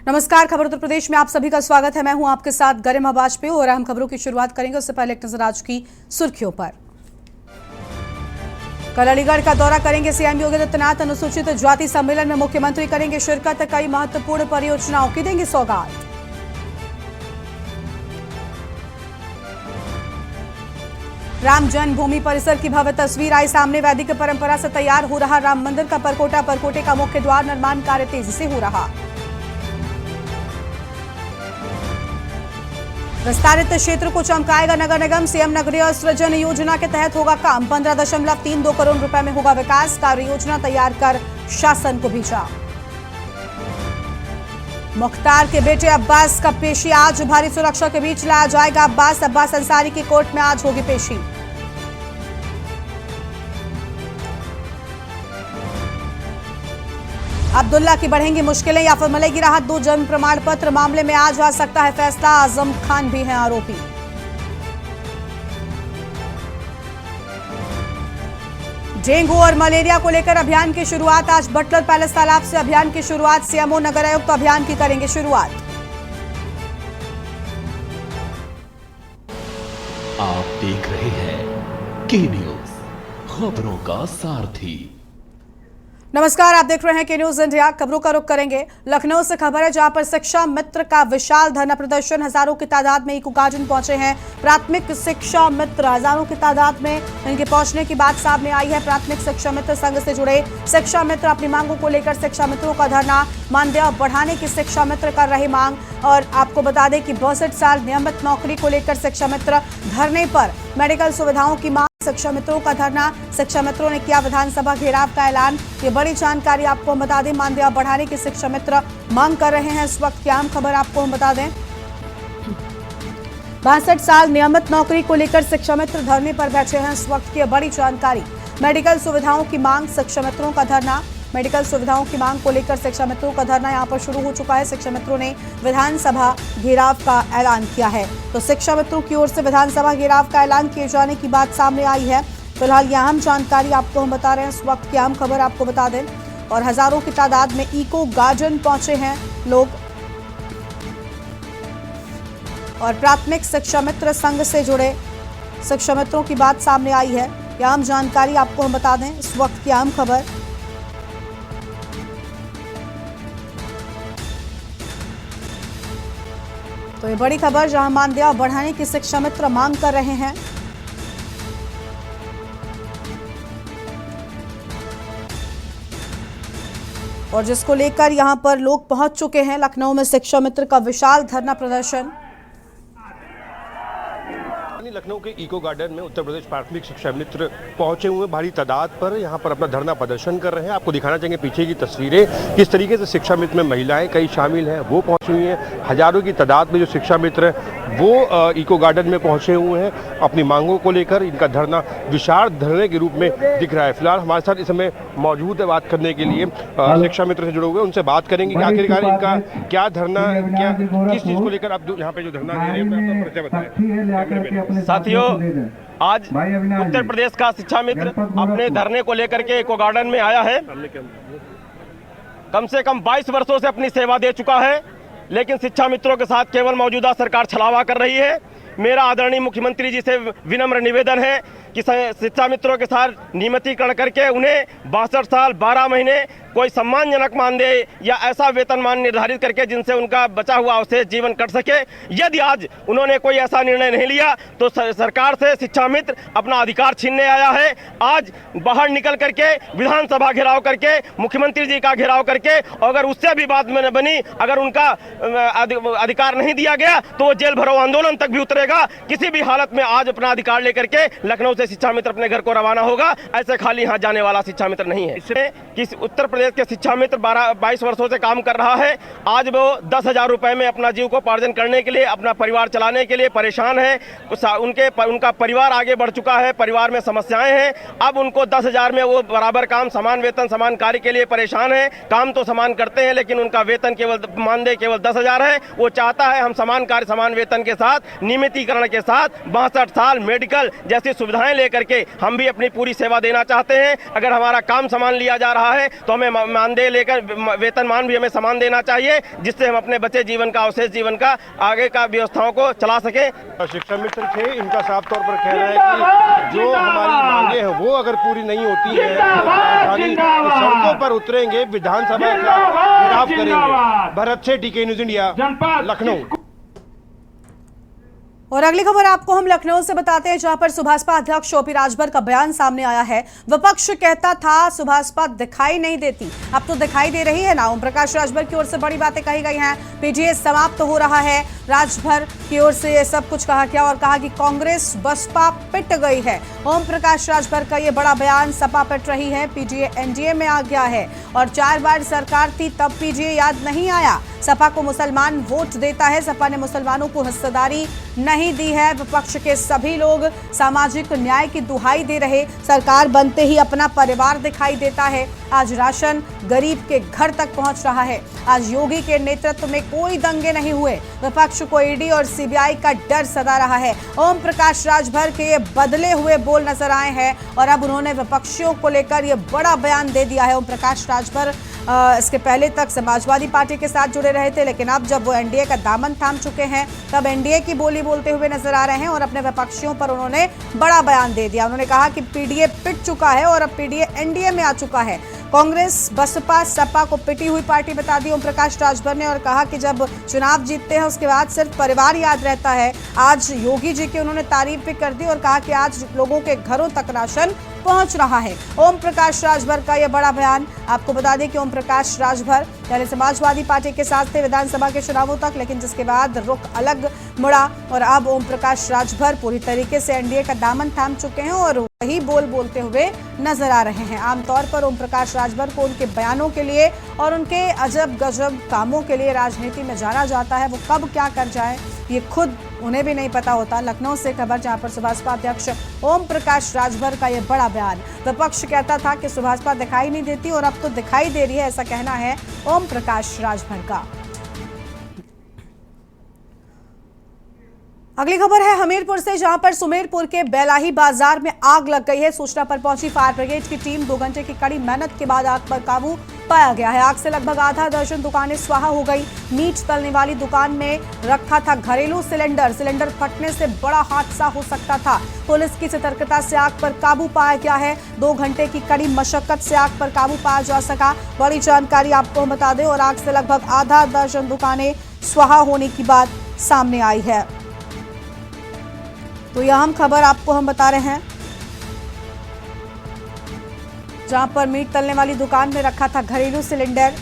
नमस्कार, खबर उत्तर प्रदेश में आप सभी का स्वागत है। मैं हूं आपके साथ गरिमा वाजपेयी और हम खबरों की शुरुआत करेंगे। उससे पहले एक नजर आज की सुर्खियों पर। कल अलीगढ़ का दौरा करेंगे सीएम योगी आदित्यनाथ। अनुसूचित जाति सम्मेलन में मुख्यमंत्री करेंगे शिरकत। कई महत्वपूर्ण परियोजनाओं की देंगे सौगात। राम जन्मभूमि परिसर की भव्य तस्वीर आई सामने। वैदिक परंपरा से तैयार हो रहा राम मंदिर का परकोटे का मुख्य द्वार निर्माण कार्य तेजी से हो रहा। विस्तारित क्षेत्र को चमकाएगा नगर निगम। सीएम नगरीय सृजन योजना के तहत होगा काम। 15.32 करोड़ रुपए में होगा विकास कार्य योजना तैयार कर शासन को भेजा। मुख्तार के बेटे अब्बास का पेशी आज। भारी सुरक्षा के बीच लाया जाएगा अब्बास अंसारी की कोर्ट में आज होगी पेशी। अब्दुल्ला की बढ़ेंगी मुश्किलें या फिर मिलेगी राहत। 2 जन्म प्रमाण पत्र मामले में आज आ सकता है फैसला। आजम खान भी हैं आरोपी। डेंगू और मलेरिया को लेकर अभियान की शुरुआत। आज बटलर पैलेस तालाब से अभियान की शुरुआत। सीएमओ नगर आयुक्त अभियान की करेंगे शुरुआत। आप देख रहे हैं के न्यूज, खबरों का सारथी। नमस्कार, आप देख रहे हैं के न्यूज इंडिया। खबरों का रुख करेंगे लखनऊ से। खबर है जहां पर शिक्षा मित्र का विशाल धरना प्रदर्शन। हजारों की तादाद में इको गार्डन पहुंचे हैं प्राथमिक शिक्षा मित्र। हजारों की तादाद में इनके पहुंचने की बात सामने आई है। प्राथमिक शिक्षा मित्र संघ से जुड़े शिक्षा मित्र अपनी मांगों को लेकर शिक्षा मित्रों का धरना। मानदेय बढ़ाने की शिक्षा मित्र कर रहे मांग। और आपको बता दें कि 62 साल नियमित नौकरी को लेकर शिक्षा मित्र धरने पर। मेडिकल सुविधाओं की मांग, शिक्षा मित्रों का धरना। शिक्षा मित्रों ने किया विधानसभा घेराव का ऐलान। ये बड़ी जानकारी आपको हम बता दें। मानदेय बढ़ाने की शिक्षा मित्र मांग कर रहे हैं। इस वक्त की आम खबर आपको हम बता दें। 62 साल नियमित नौकरी को लेकर शिक्षा मित्र धरने पर बैठे हैं। इस वक्त की बड़ी जानकारी। मेडिकल सुविधाओं की मांग, शिक्षा मित्रों का धरना। मेडिकल सुविधाओं की मांग को लेकर शिक्षा मित्रों का धरना यहां पर शुरू हो चुका है। शिक्षा मित्रों ने विधानसभा घेराव का ऐलान किया है। तो शिक्षा मित्रों की ओर से विधानसभा घेराव का ऐलान किए जाने की बात सामने आई है। फिलहाल यह अहम जानकारी आपको हम बता रहे हैं। इस वक्त की अहम खबर आपको बता दें। और हजारों की तादाद में इको गार्डन पहुंचे हैं लोग। और प्राथमिक शिक्षा मित्र संघ से जुड़े शिक्षा मित्रों की बात सामने आई है। यह अहम जानकारी आपको हम बता दें। इस वक्त की अहम खबर। तो ये बड़ी खबर, जहां मानदेय बढ़ाने की शिक्षा मित्र मांग कर रहे हैं। और जिसको लेकर यहां पर लोग पहुंच चुके हैं। लखनऊ में शिक्षा मित्र का विशाल धरना प्रदर्शन। लखनऊ के इको गार्डन में उत्तर प्रदेश प्राथमिक शिक्षा मित्र पहुंचे हुए भारी तादाद पर यहाँ पर अपना धरना प्रदर्शन कर रहे हैं। आपको दिखाना चाहेंगे पीछे की तस्वीरें, किस तरीके से शिक्षा मित्र में महिलाएं कई शामिल हैं, वो पहुंची हुई हैं। हजारों की तादाद में जो शिक्षा मित्र वो इको गार्डन में पहुंचे हुए हैं अपनी मांगों को लेकर। इनका धरना विशाल धरने के रूप में दिख रहा है। फिलहाल हमारे साथ इस समय मौजूद है बात करने के लिए शिक्षा मित्र से जुड़े हुए, उनसे बात करेंगे कि आखिरकार इनका क्या धरना, क्या किस चीज़ को लेकर आप यहाँ पे जो धरना दे रहे हैं, परिचय बताएं। साथियों, आज उत्तर प्रदेश का शिक्षा मित्र अपने धरने को लेकर के इको गार्डन में आया है। कम से कम 22 वर्षों से अपनी सेवा दे चुका है, लेकिन शिक्षा मित्रों के साथ केवल मौजूदा सरकार छलावा कर रही है। मेरा आदरणीय मुख्यमंत्री जी से विनम्र निवेदन है कि शिक्षा मित्रों के साथ नियमितीकरण करके उन्हें 62 साल 12 महीने कोई सम्मानजनक मानदेय या ऐसा वेतनमान निर्धारित करके जिनसे उनका बचा हुआ अवशेष जीवन कट सके। यदि आज उन्होंने कोई ऐसा निर्णय नहीं लिया तो सरकार से शिक्षा मित्र अपना अधिकार छीनने आया है। आज बाहर निकल करके विधानसभा घेराव करके, मुख्यमंत्री जी का घेराव करके, अगर उससे भी बात में न बनी, अगर उनका अधिकार नहीं दिया गया तो वो जेल भरो आंदोलन तक भी उतरेगा। किसी भी हालत में आज अपना अधिकार लेकर के लखनऊ से शिक्षा मित्र अपने घर को रवाना होगा। ऐसे खाली यहाँ जाने वाला शिक्षा मित्र नहीं है। इसमें कि उत्तर प्रदेश के शिक्षा मित्र 22 वर्षों से काम कर रहा है। आज वो 10,000 रुपए में अपना जीविकोपार्जन करने के लिए, अपना परिवार चलाने के लिए परेशान है। उनका परिवार आगे बढ़ चुका है, परिवार में समस्याएं हैं। अब उनको 10,000 में वो बराबर काम, समान वेतन, समान कार्य के लिए परेशान है। काम तो समान करते हैं लेकिन उनका वेतन केवल, मानदेय केवल 10,000 है। वो चाहता है हम समान कार्य समान वेतन के साथ नियमित नियमितीकरण के साथ 62 साल मेडिकल जैसी सुविधाएं लेकर के हम भी अपनी पूरी सेवा देना चाहते हैं। अगर हमारा काम समान लिया जा रहा है तो हमें मानदेय लेकर वेतनमान भी हमें समान देना चाहिए, जिससे हम अपने बचे जीवन का, अवशेष जीवन का आगे का व्यवस्थाओं को चला सकें। शिक्षा मित्र थे, इनका साफ तौर पर कहना है कि जो हमारी मांगे हैं वो अगर पूरी नहीं होती है तो सड़कों पर उतरेंगे, विधानसभा का विरोध करेंगे। भरत सेठी, के न्यूज़ इंडिया, लखनऊ। और अगली खबर आपको हम लखनऊ से बताते हैं, जहां पर सुभाषपा अध्यक्ष ओपी राजभर का बयान सामने आया है। विपक्ष कहता था सुभाषपा दिखाई नहीं देती, अब तो दिखाई दे रही है ना। ओम प्रकाश राजभर की ओर से बड़ी बातें कही गई हैं। पीटीए समाप्त हो रहा है, राजभर की ओर से ये सब कुछ कहा गया और कहा कि कांग्रेस बसपा पिट गई है। ओम प्रकाश राजभर का ये बड़ा बयान, सपा पिट रही है, पीटीए एनडीए में आ गया है और 4 बार सरकार थी तब पीटीए याद नहीं आया। सपा को मुसलमान वोट देता है, सपा ने मुसलमानों को हिस्सेदारी नहीं दी है। विपक्ष के सभी लोग सामाजिक न्याय की दुहाई दे रहे, सरकार बनते ही अपना परिवार दिखाई देता है। आज राशन गरीब के घर तक पहुंच रहा है। आज योगी के नेतृत्व में कोई दंगे नहीं हुए, विपक्ष को ईडी और सीबीआई का डर सता रहा है। ओम प्रकाश राजभर के ये बदले हुए बोल नजर आए हैं और अब उन्होंने विपक्षियों को लेकर ये बड़ा बयान दे दिया है। ओम प्रकाश राजभर इसके पहले तक समाजवादी पार्टी के साथ जुड़े रहे थे, लेकिन अब जब वो एनडीए का दामन थाम चुके हैं तब एनडीए की बोली बोलते हुए नजर आ रहे हैं और अपने विपक्षियों पर उन्होंने बड़ा बयान दे दिया। उन्होंने कहा कि पीडीए पिट चुका है और अब पीडीए एनडीए में आ चुका है। कांग्रेस बसपा सपा को पिटी हुई पार्टी बता दी ओम प्रकाश राजभर ने और कहा कि जब चुनाव जीतते हैं उसके बाद सिर्फ परिवार याद रहता है। आज योगी जी की उन्होंने तारीफ भी कर दी और कहा कि आज लोगों के घरों तक राशन पहुंच रहा है। ओम प्रकाश राजभर का यह बड़ा बयान। आपको बता दें कि ओम प्रकाश राजभर पहले समाजवादी पार्टी के साथ थे विधानसभा के चुनावों तक, लेकिन जिसके बाद रुख अलग मुड़ा और अब ओम प्रकाश राजभर पूरी तरीके से एनडीए का दामन थाम चुके हैं और वही बोल बोलते हुए नजर आ रहे हैं। आमतौर पर ओम प्रकाश राजभर को उनके बयानों के लिए और उनके अजब गजब कामों के लिए राजनीति में जाना जाता है। वो कब क्या कर जाए ये खुद उन्हें भी नहीं पता होता। लखनऊ से खबर, जहां पर सुभाषपा अध्यक्ष ओम प्रकाश राजभर का यह बड़ा बयान। विपक्ष कहता था कि सुभाषपा दिखाई नहीं देती और अब तो दिखाई दे रही है, ऐसा कहना है ओम प्रकाश राजभर का। अगली खबर है हमीरपुर से, जहां पर सुमेरपुर के बेलाही बाजार में आग लग गई है। सूचना पर पहुंची फायर ब्रिगेड की टीम 2 घंटे की कड़ी मेहनत के बाद आग पर काबू पाया गया है। आग से लगभग आधा दर्जन दुकानें स्वाहा हो गई। मीट तलने वाली दुकान में रखा था घरेलू सिलेंडर, सिलेंडर फटने से बड़ा हादसा हो सकता था। पुलिस की सतर्कता से आग पर काबू पाया गया है। 2 घंटे की कड़ी मशक्कत से आग पर काबू पाया जा सका। बड़ी जानकारी आपको हम बता दें और आग से लगभग आधा दर्जन दुकानें स्वाहा होने की बात सामने आई है। तो यह अहम खबर आपको हम बता रहे हैं, जहां पर मीट तलने वाली दुकान में रखा था घरेलू सिलेंडर।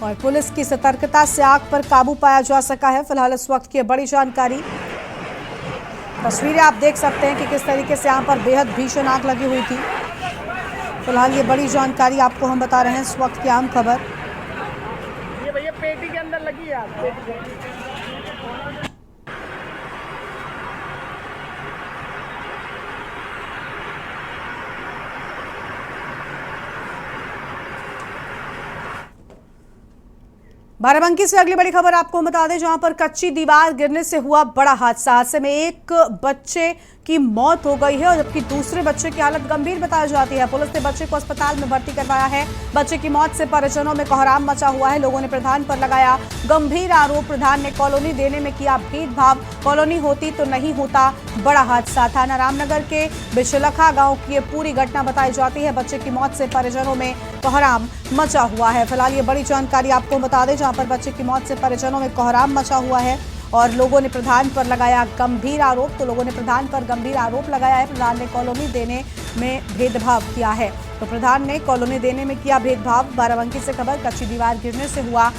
और पुलिस की सतर्कता से आग पर काबू पाया जा सका है। फिलहाल इस वक्त की बड़ी जानकारी, तस्वीरें आप देख सकते हैं कि किस तरीके से यहां पर बेहद भीषण आग लगी हुई थी। फिलहाल ये बड़ी जानकारी आपको हम बता रहे हैं, इस वक्त की अहम खबर। ये भैया पेटी के अंदर लगी है आग। बाराबंकी से अगली बड़ी खबर आपको बता दें, जहां पर कच्ची दीवार गिरने से हुआ बड़ा हादसा। हादसे में एक बच्चे की मौत हो गई है और जबकि दूसरे बच्चे की हालत गंभीर बताई जाती है। पुलिस ने बच्चे को अस्पताल में भर्ती करवाया है। बच्चे की मौत से परिजनों में कोहराम मचा हुआ है। लोगों ने प्रधान पर लगाया गंभीर आरोप। प्रधान ने कॉलोनी देने में किया भेदभाव, कॉलोनी होती तो नहीं होता बड़ा हादसा। थाना रामनगर के बिचलखा गांव की ये पूरी घटना बताई जाती है। बच्चे की मौत से परिजनों में कोहराम मचा हुआ है। फिलहाल ये बड़ी जानकारी आपको बता दें, जहां पर बच्चे की मौत से परिजनों में कोहराम मचा हुआ है और लोगों ने प्रधान पर लगाया गंभीर आरोप। तो लोगों ने प्रधान पर गंभीर आरोप लगाया है। प्रधान ने कॉलोनी देने में भेदभाव किया है। तो प्रधान ने कॉलोनी देने में किया भेदभाव। बाराबंकी से खबर, कच्ची दीवार गिरने से हुआ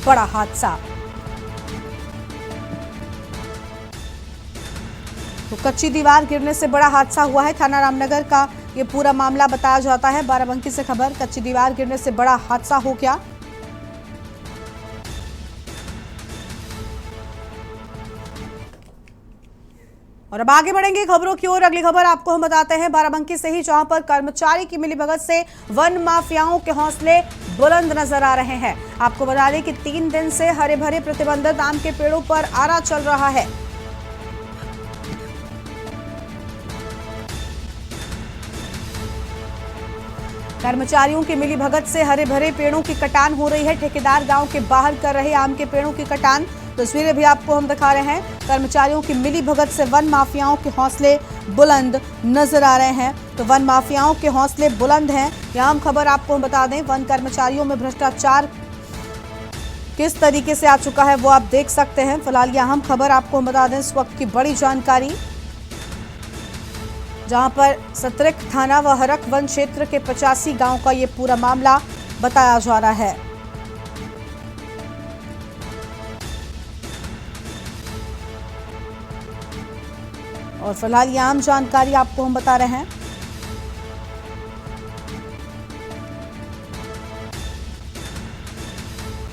बड़ा हादसा। तो कच्ची दीवार गिरने से बड़ा हादसा हुआ है। थाना रामनगर का ये पूरा मामला बताया जाता है। बाराबंकी से खबर, कच्ची दीवार गिरने से बड़ा हादसा हो गया। और अब आगे बढ़ेंगे खबरों की ओर। अगली खबर आपको हम बताते हैं बाराबंकी से ही, जहां पर कर्मचारी की मिलीभगत से वन माफियाओं के हौसले बुलंद नजर आ रहे हैं। आपको बता दें कि 3 दिन से हरे भरे प्रतिबंधित आम के पेड़ों पर आरा चल रहा है। कर्मचारियों की मिलीभगत से हरे भरे पेड़ों की कटान हो रही है। ठेकेदार गांव के बाहर कर रहे आम के पेड़ों की कटान। तस्वीरें भी आपको हम दिखा रहे हैं। कर्मचारियों की मिलीभगत से वन माफियाओं के हौसले बुलंद नजर आ रहे हैं। तो वन माफियाओं के हौसले बुलंद हैं। यह अहम खबर आपको हम बता दें, वन कर्मचारियों में भ्रष्टाचार किस तरीके से आ चुका है वो आप देख सकते हैं। फिलहाल यह अहम खबर आपको हम बता दें, इस वक्त की बड़ी जानकारी, जहां पर सतरक थाना व हरक वन क्षेत्र के 85 गांव का ये पूरा मामला बताया जा रहा है। और फिलहाल ये आम जानकारी आपको हम बता रहे हैं।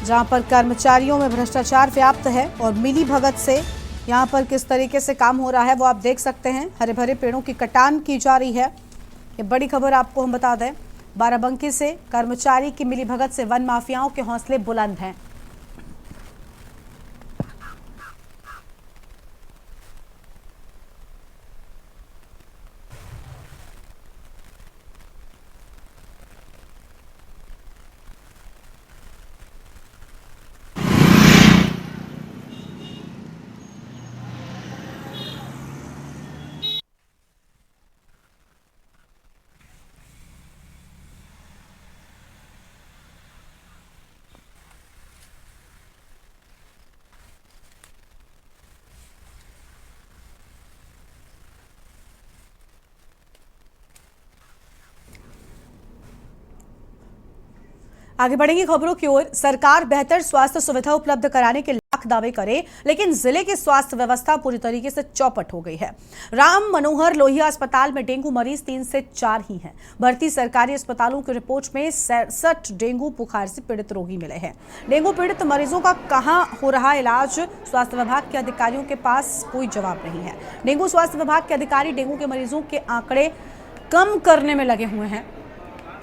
जहां पर कर्मचारियों में भ्रष्टाचार व्याप्त है और मिली भगत से यहां पर किस तरीके से काम हो रहा है वो आप देख सकते हैं। हरे भरे पेड़ों की कटान की जा रही है। ये बड़ी खबर आपको हम बता दें, बाराबंकी से कर्मचारी की मिलीभगत से वन माफियाओं के हौसले बुलंद हैं। आगे बढ़ेंगी खबरों की ओर। सरकार बेहतर स्वास्थ्य सुविधा उपलब्ध कराने के लाख दावे करे, लेकिन जिले की स्वास्थ्य व्यवस्था पूरी तरीके से चौपट हो गई है। राम मनोहर लोहिया अस्पताल में डेंगू मरीज 3 से 4 ही हैं। भर्ती सरकारी अस्पतालों की रिपोर्ट में 67 डेंगू बुखार से पीड़ित रोगी मिले हैं। डेंगू पीड़ित मरीजों का कहां हो रहा इलाज, स्वास्थ्य विभाग के अधिकारियों के पास कोई जवाब नहीं है। डेंगू स्वास्थ्य विभाग के अधिकारी डेंगू के मरीजों के आंकड़े कम करने में लगे हुए हैं।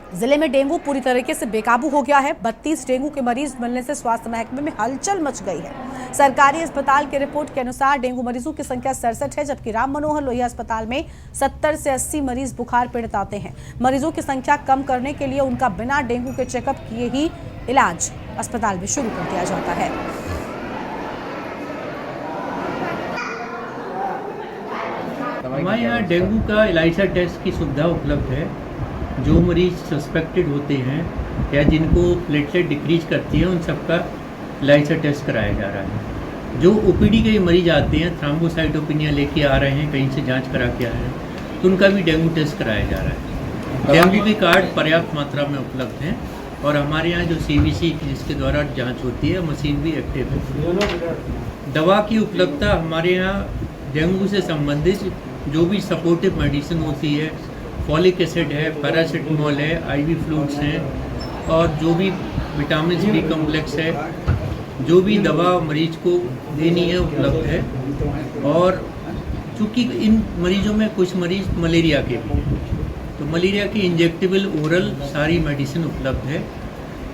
जिले में डेंगू पूरी तरीके से बेकाबू हो गया है। 32 डेंगू के मरीज मिलने से स्वास्थ्य महकमे में हलचल मच गई है। सरकारी अस्पताल की रिपोर्ट के अनुसार डेंगू मरीजों की संख्या 67 है, जबकि राम मनोहर लोहिया अस्पताल में 70 से 80 मरीज बुखार पीड़ित आते हैं। मरीजों की संख्या कम करने के लिए उनका बिना डेंगू के चेकअप किए ही इलाज अस्पताल में शुरू कर दिया जाता है। हमारे यहाँ डेंगू का एलाइसा टेस्ट की सुविधा उपलब्ध है। जो मरीज सस्पेक्टेड होते हैं या जिनको प्लेटलेट डिक्रीज करती है उन सबका एलाइसा टेस्ट कराया जा रहा है। जो ओपीडी के मरीज आते हैं, थ्रोम्बोसाइटोपेनिया लेके आ रहे हैं, कहीं से जांच करा के आ रहे हैं, तो उनका भी डेंगू टेस्ट कराया जा रहा है। डेंगू के कार्ड पर्याप्त मात्रा में उपलब्ध हैं और हमारे यहाँ जो CBC जिसके द्वारा जाँच होती है मशीन भी एक्टिव है। दवा की उपलब्धता हमारे यहाँ डेंगू से संबंधित जो भी सपोर्टिव मेडिसिन होती है, फॉलिक एसिड है, पैरासिटामोल है, IV फ्लूइड्स हैं और जो भी विटामिन B कॉम्प्लेक्स है, जो भी दवा मरीज को देनी है उपलब्ध है। और चूँकि इन मरीजों में कुछ मरीज मलेरिया के भी हैं, तो मलेरिया की इंजेक्टेबल ओरल सारी मेडिसिन उपलब्ध है।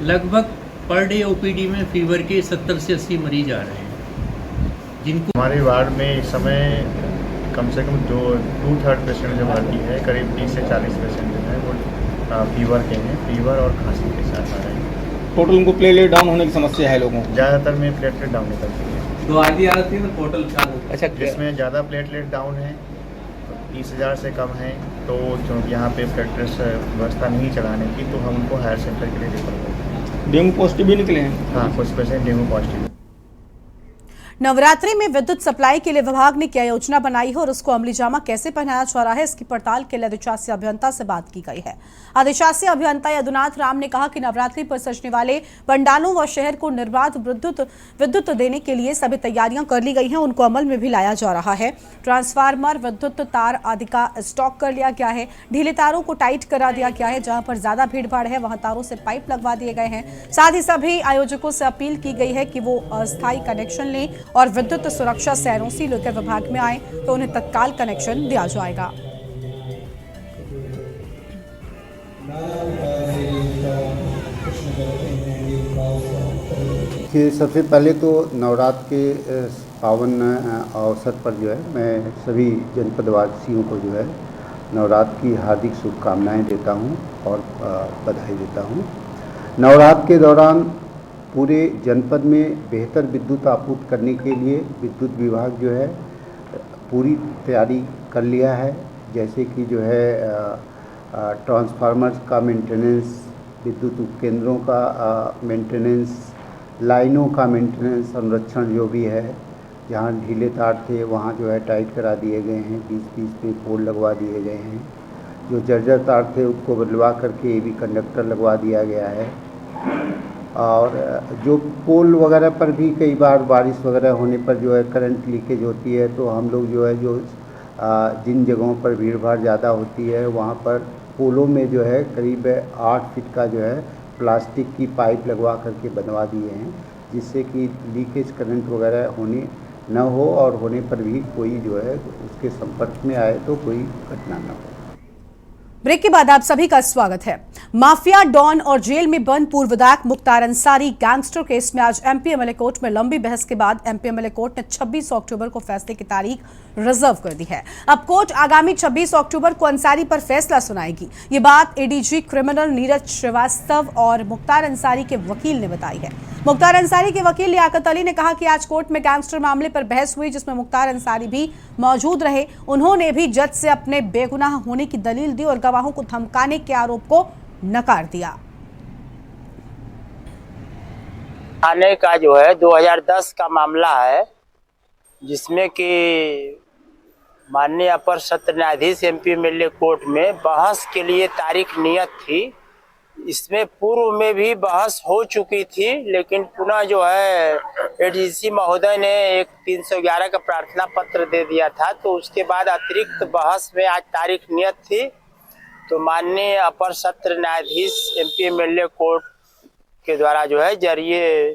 लगभग पर डे OPD में फीवर के 70 से 80 मरीज आ रहे हैं, जिनको हमारे वार्ड में इस समय कम से कम 2/3 पेशेंट जो भर्ती है, करीब 30 से 40 पेशेंट जो है वो फीवर के हैं, फीवर और खांसी के साथ आ रहे हैं। टोटल उनको प्लेटलेट डाउन होने की समस्या है लोगों को। ज़्यादातर में प्लेटलेट डाउन निकलती है। तो आधी आती है तो टोटल अच्छा, जिसमें ज़्यादा प्लेटलेट डाउन है 30,000 से कम है, तो जो यहाँ पे प्लेटलेट व्यवस्था नहीं चलाने की, तो हम उनको हायर सेंटर के लिए रेफर करते हैं। डेंगू पॉजिटिव भी निकले हैं? हाँ, कुछ पेशेंट डेंगू पॉजिटिव। नवरात्रि में विद्युत सप्लाई के लिए विभाग ने क्या योजना बनाई है और उसको अमली जामा कैसे पहनाया जा रहा है, इसकी पड़ताल के लिए अधिशासी अभियंता से बात की गई है। अधिशासी अभियंता यदुनाथ राम ने कहा कि नवरात्रि पर सजने वाले पंडालों व शहर को निर्बाध विद्युत देने के लिए सभी तैयारियां कर ली गई हैं, उनको अमल में भी लाया जा रहा है। ट्रांसफार्मर, विद्युत तार आदि का स्टॉक कर लिया गया है। ढीले तारों को टाइट करा दिया गया है। जहां पर ज्यादा भीड़ भाड़ है वहां तारों से पाइप लगवा दिए गए हैं। साथ ही सभी आयोजकों से अपील की गई है कि वो अस्थायी कनेक्शन लें और विद्युत सुरक्षा से एनओसी लेकर विभाग में आए तो उन्हें तत्काल कनेक्शन दिया जाएगा। नारायण देखिए, सबसे पहले तो नवरात्र के पावन अवसर पर जो है मैं सभी जनपदवासियों को जो है नवरात्र की हार्दिक शुभकामनाएं देता हूं और बधाई देता हूं। नवरात्र के दौरान पूरे जनपद में बेहतर विद्युत आपूर्ति करने के लिए विद्युत विभाग जो है पूरी तैयारी कर लिया है। जैसे कि जो है ट्रांसफार्मर्स का मेंटेनेंस, विद्युत उपकेंद्रों का मेंटेनेंस, लाइनों का मेंटेनेंस, संरक्षण जो भी है, जहाँ ढीले तार थे वहाँ जो है टाइट करा दिए गए हैं, 20-20 में पोल लगवा दिए गए हैं। जो जर्जर तार थे उसको बदलवा करके एवी कंडक्टर लगवा दिया गया है। और जो पोल वगैरह पर भी कई बार बारिश वगैरह होने पर जो है करंट लीकेज होती है, तो हम लोग जो है जिन जगहों पर भीड़ भाड़ ज़्यादा होती है वहाँ पर पोलों में जो है करीब 8 फीट का जो है प्लास्टिक की पाइप लगवा करके बनवा दिए हैं, जिससे कि लीकेज करंट वगैरह होने न हो और होने पर भी कोई जो है उसके संपर्क में आए तो कोई घटना न हो। ब्रेक के बाद आप सभी का स्वागत है। माफिया, डॉन और जेल में बंद पूर्व विधायक मुख्तार अंसारी गैंगस्टर केस में आज एमपी एमएलए कोर्ट में लंबी बहस के बाद एमपी एमएलए कोर्ट ने 26 अक्टूबर को फैसले की तारीख रिजर्व कर दी है। अब कोर्ट आगामी 26 अक्टूबर को अंसारी पर फैसला सुनाएगी। ये बात एडीजी क्रिमिनल नीरज श्रीवास्तव और मुख्तार अंसारी के वकील ने बताई है। मुख्तार अंसारी के वकील लियाकत अली ने कहा कि आज कोर्ट में गैंगस्टर मामले पर बहस हुई, जिसमें मुख्तार अंसारी भी मौजूद रहे। उन्होंने भी जज से अपने बेगुनाह होने की दलील दी और गवाहों को धमकाने के आरोप को नकार दिया। थाने का जो है 2010 का मामला है, जिसमें कि माननीय अपर सत्र न्यायाधीश एमपी एमएलए कोर्ट में बहस के लिए तारीख नियत थी। इसमें पूर्व में भी बहस हो चुकी थी, लेकिन पुनः जो है एडीसी महोदय ने एक 311 का प्रार्थना पत्र दे दिया था, तो उसके बाद अतिरिक्त बहस में आज तारीख नियत थी। तो माननीय अपर सत्र न्यायाधीश एमपी एमएलए कोर्ट के द्वारा जो है जरिए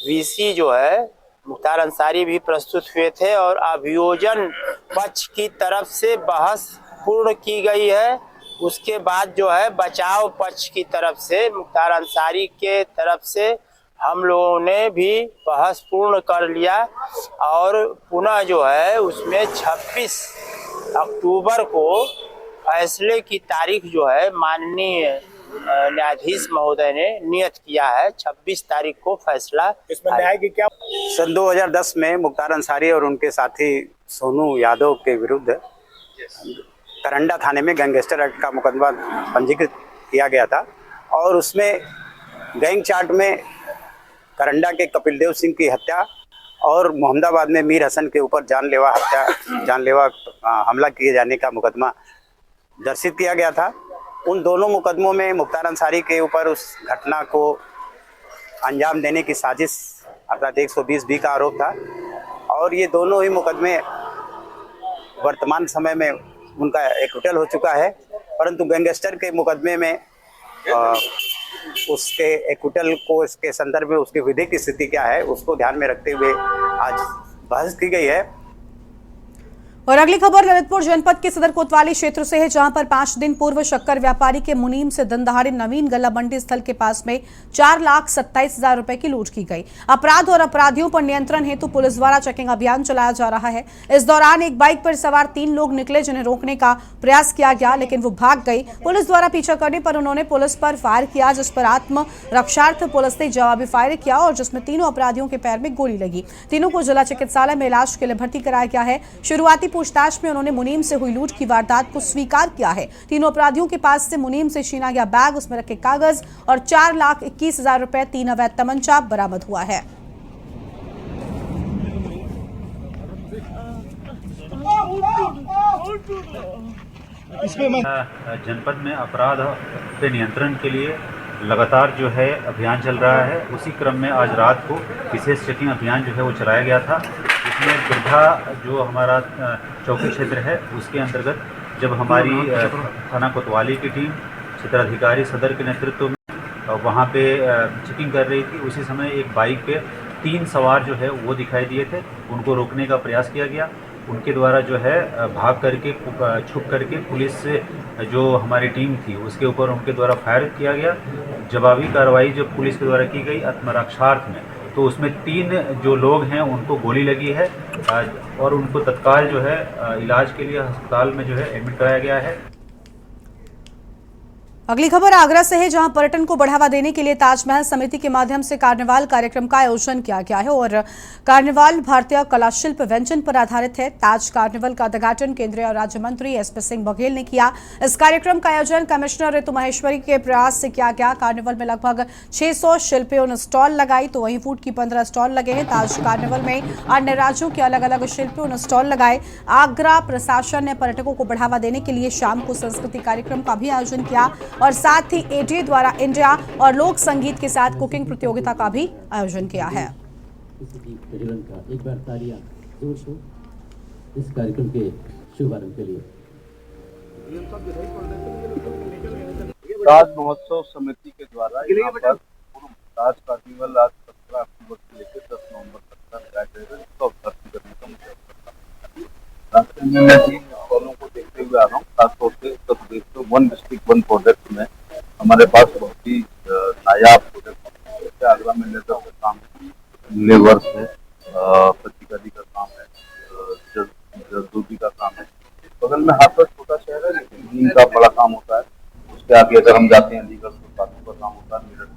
वीसी जो है मुख्तार अंसारी भी प्रस्तुत हुए थे और अभियोजन पक्ष की तरफ से बहस पूर्ण की गई है। उसके बाद जो है बचाव पक्ष की तरफ से मुख्तार अंसारी के तरफ से हम लोगों ने भी बहस पूर्ण कर लिया और पुनः जो है उसमें 26 अक्टूबर को फैसले की तारीख जो है माननीय न्यायाधीश महोदय ने नियत किया है। 26 तारीख को फैसला इसमें न्याय की क्या। सन 2010 में मुख्तार अंसारी और उनके साथी सोनू यादव के विरुद्ध करंडा थाने में गैंगस्टर एक्ट का मुकदमा पंजीकृत किया गया था और उसमें गैंग चार्ट में करंडा के कपिल देव सिंह की हत्या और मोहम्मदाबाद में मीर हसन के ऊपर जानलेवा हमला किए जाने का मुकदमा दर्शित किया गया था। उन दोनों मुकदमों में मुख्तार अंसारी के ऊपर उस घटना को अंजाम देने की साजिश अर्थात 120B का आरोप था और ये दोनों ही मुकदमे वर्तमान समय में उनका एक्विटल हो चुका है, परंतु गैंगस्टर के मुकदमे में उसके एक्विटल को इसके संदर्भ में उसकी विधिक स्थिति क्या है उसको ध्यान में रखते हुए आज बहस की गई है। और अगली खबर ललितपुर जनपद के सदर कोतवाली क्षेत्र से है, जहां पर 5 दिन पूर्व शक्कर व्यापारी के मुनीम से दिन दहाड़े नवीन गल्ला मंडी स्थल के पास में 4,27,000 रुपए की लूट की गई। अपराध और अपराधियों पर नियंत्रण हेतु पुलिस द्वारा चेकिंग अभियान चलाया जा रहा है। इस दौरान एक बाइक पर सवार 3 लोग निकले, जिन्हें रोकने का प्रयास किया गया, लेकिन वो भाग गई। पुलिस द्वारा पीछा करने पर उन्होंने पुलिस पर फायर किया, जिस पर आत्म रक्षार्थ पुलिस ने जवाबी फायर किया और जिसमें तीनों अपराधियों के पैर में गोली लगी। तीनों को जिला चिकित्सालय में इलाज के लिए भर्ती कराया गया है। शुरुआती पूछताछ में उन्होंने मुनीम से हुई लूट की वारदात को स्वीकार किया है। तीनों अपराधियों के पास से मुनीम से छीना गया बैग, उसमें रखे कागज और 4,21,000 रुपए, 3 अवैध तमंचा बरामद हुआ है। जनपद में अपराध पे नियंत्रण के लिए लगातार जो है अभियान चल रहा है। उसी क्रम में आज रात को विशेष चेकिंग अभियान जो है वो चलाया गया था। इसमें बिरधा जो हमारा चौकी क्षेत्र है उसके अंतर्गत जब हमारी थाना कोतवाली की टीम क्षेत्राधिकारी सदर के नेतृत्व में वहाँ पे चेकिंग कर रही थी, उसी समय एक बाइक पे 3 सवार जो है वो दिखाई दिए थे। उनको रोकने का प्रयास किया गया। उनके द्वारा जो है भाग करके छुप करके पुलिस से जो हमारी टीम थी उसके ऊपर उनके द्वारा फायर किया गया। जवाबी कार्रवाई जो पुलिस के द्वारा की गई आत्मरक्षार्थ में, तो उसमें 3 जो लोग हैं उनको गोली लगी है और उनको तत्काल जो है इलाज के लिए अस्पताल में जो है एडमिट कराया गया है। अगली खबर आगरा से है, जहां पर्यटन को बढ़ावा देने के लिए ताजमहल समिति के माध्यम से कार्निवाल कार्यक्रम का आयोजन किया गया है और कार्निवाल भारतीय कला शिल्प व्यंजन पर आधारित है। ताज कार्निवल का उद्घाटन केंद्रीय राज्य मंत्री एसपी सिंह बघेल ने किया। इस कार्यक्रम का आयोजन कमिश्नर ऋतु महेश्वरी के प्रयास से किया गया। कार्निवल में लगभग 600 शिल्पियों ने स्टॉल लगाई, तो वहीं फूड की 15 स्टॉल लगे हैं। ताज कार्निवल में अन्य राज्यों के अलग अलग शिल्पियों ने स्टॉल लगाए। आगरा प्रशासन ने पर्यटकों को बढ़ावा देने के लिए शाम को संस्कृति कार्यक्रम का भी आयोजन किया और साथ ही एडी द्वारा इंडिया और लोक संगीत के साथ कुकिंग प्रतियोगिता का भी आयोजन किया है। एक बार तालियां जोर से इस कार्यक्रम के शुभारंभ के लिए। ताज महोत्सव समिति के द्वारा यहाँ पर ताज कार्निवल आज 17 अक्टूबर से लेकर 10 नवंबर तक का कार्यक्रम इसका उद्घाटन करने का मुझे रास्ते में मैं भी स्टॉलों को देखते हुए आ रहा हूँ। खासतौर से उत्तर प्रदेश में 1 डिस्ट्रिक्ट 1 प्रोजेक्ट में हमारे पास बहुत ही नायाब प्रोजेक्ट है। आगरा में लेबर का काम है, लेबर है, पत्रिकारी का काम है, जरदोजी का काम है। बगल में हाथरस छोटा शहर है लेकिन इनका बड़ा काम होता है। उसके आगे अगर हम जाते हैं अलीगढ़ तो बातों का काम होता है, मेरठ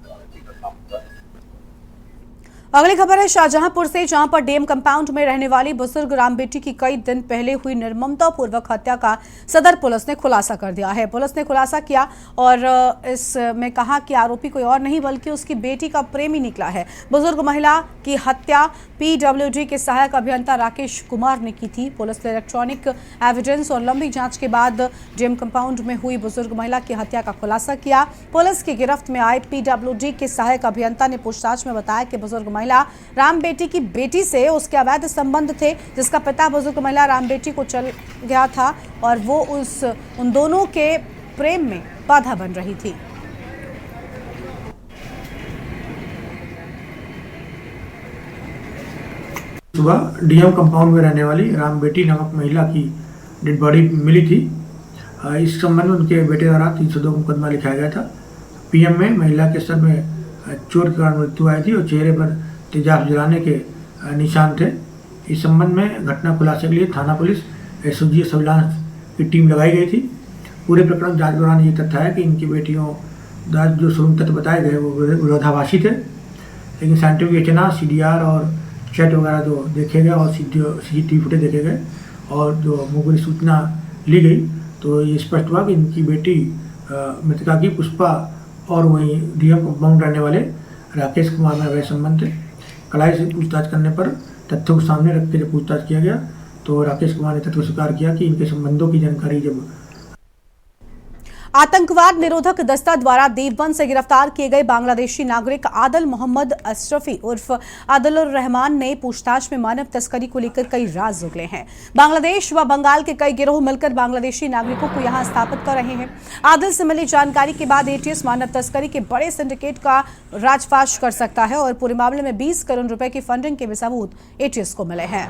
का काम होता है। अगली खबर है शाहजहांपुर से, जहां पर डीएम कंपाउंड में रहने वाली बुजुर्ग राम बेटी की कई दिन पहले हुई निर्ममतापूर्वक हत्या का सदर पुलिस ने खुलासा कर दिया है। पुलिस ने खुलासा किया और इसमें कहा कि आरोपी कोई और नहीं बल्कि उसकी बेटी का प्रेमी निकला है। बुजुर्ग महिला की हत्या पीडब्ल्यूडी के सहायक अभियंता राकेश कुमार ने की थी। पुलिस ने इलेक्ट्रॉनिक एविडेंस और लंबी जांच के बाद डीएम कंपाउंड में हुई बुजुर्ग महिला की हत्या का खुलासा किया। पुलिस की गिरफ्त में आए पीडब्ल्यूडी के सहायक अभियंता ने पूछताछ में बताया कि बुजुर्ग महिला राम बेटी की बेटी से उसके अवैध संबंध थे, जिसका पिता बुजुर्ग महिला राम बेटी को चल गया था और वो उन दोनों के प्रेम में बाधा बन रही थी। सुबह डीएम कंपाउंड में रहने वाली राम बेटी नामक महिला की डेड बॉडी मिली थी। इस संबंध में उनके बेटे द्वारा 302 मुकदमा लिखाया गया था। पीएम में महिला के सर में चोट के कारण मृत्यु आई थी और चेहरे पर तेजाब जलाने के निशान थे। इस संबंध में घटना खुलासे के लिए थाना पुलिस एसओजी सर्विलांस की टीम लगाई गई थी। पूरे प्रकरण जांच दौरान ये तथ्य है कि इनकी बेटियों द्वारा जो शुरू तथ्य बताए गए वो विरोधाभासी थे, लेकिन साइंटिफिक एविडेंस, सीडीआर और चैट वगैरह जो देखे गए और सीसीटीवी फुटेज देखे गए और जो मुखबिर सूचना ली गई तो ये स्पष्ट हुआ कि इनकी बेटी मृतका की पुष्पा और वहीं डीएम कंपाउंड रहने वाले राकेश कुमार में अवैध संबंध थे। कड़ाई से पूछताछ करने पर तथ्यों को सामने रख के जब पूछताछ किया गया तो राकेश कुमार ने तथ्य स्वीकार किया कि इनके संबंधों की जानकारी जब आतंकवाद निरोधक दस्ता द्वारा देवबंद से गिरफ्तार किए गए बांग्लादेशी नागरिक आदिल मोहम्मद अशरफी उर्फ आदिलुर रहमान ने पूछताछ में मानव तस्करी को लेकर कई राज उगले हैं। बांग्लादेश व बंगाल के कई गिरोह मिलकर बांग्लादेशी नागरिकों को यहां स्थापित कर रहे हैं। आदिल से मिली जानकारी के बाद एटीएस मानव तस्करी के बड़े सिंडिकेट का राजफाश कर सकता है और पूरे मामले में 20 करोड़ रुपए की फंडिंग के भी सबूत एटीएस को मिले हैं।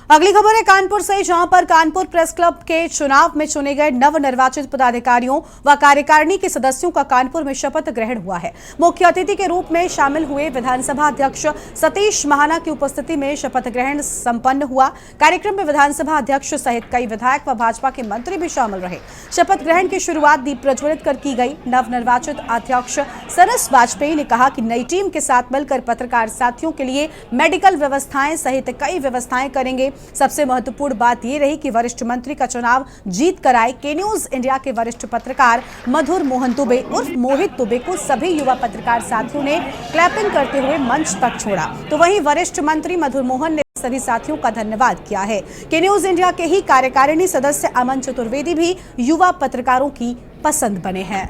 अगली खबर है कानपुर से, जहां पर कानपुर प्रेस क्लब के चुनाव में चुने गए नवनिर्वाचित पदाधिकारियों व कार्यकारिणी के सदस्यों का कानपुर में शपथ ग्रहण हुआ है। मुख्य अतिथि के रूप में शामिल हुए विधानसभा अध्यक्ष सतीश महाना की उपस्थिति में शपथ ग्रहण संपन्न हुआ। कार्यक्रम में विधानसभा अध्यक्ष सहित कई विधायक व भाजपा के मंत्री भी शामिल रहे। शपथ ग्रहण की शुरुआत दीप प्रज्वलित कर की गई। नवनिर्वाचित अध्यक्ष सरस वाजपेयी ने कहा कि नई टीम के साथ मिलकर पत्रकार साथियों के लिए मेडिकल व्यवस्थाएं सहित कई व्यवस्थाएं करेंगे। सबसे महत्वपूर्ण बात यह रही कि वरिष्ठ मंत्री का चुनाव जीत कर आए के न्यूज इंडिया के वरिष्ठ पत्रकार मधुर मोहन दुबे उर्फ मोहित दुबे को सभी युवा पत्रकार साथियों ने क्लैपिंग करते हुए मंच तक छोड़ा। तो वहीं वरिष्ठ मंत्री मधुर मोहन ने सभी साथियों का धन्यवाद किया है। के न्यूज इंडिया के ही कार्यकारिणी सदस्य अमन चतुर्वेदी भी युवा पत्रकारों की पसंद बने हैं।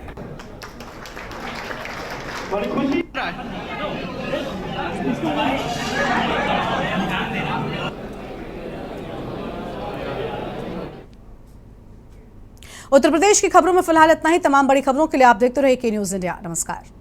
उत्तर प्रदेश की खबरों में फिलहाल इतना ही। तमाम बड़ी खबरों के लिए आप देखते रहिए के न्यूज इंडिया। नमस्कार।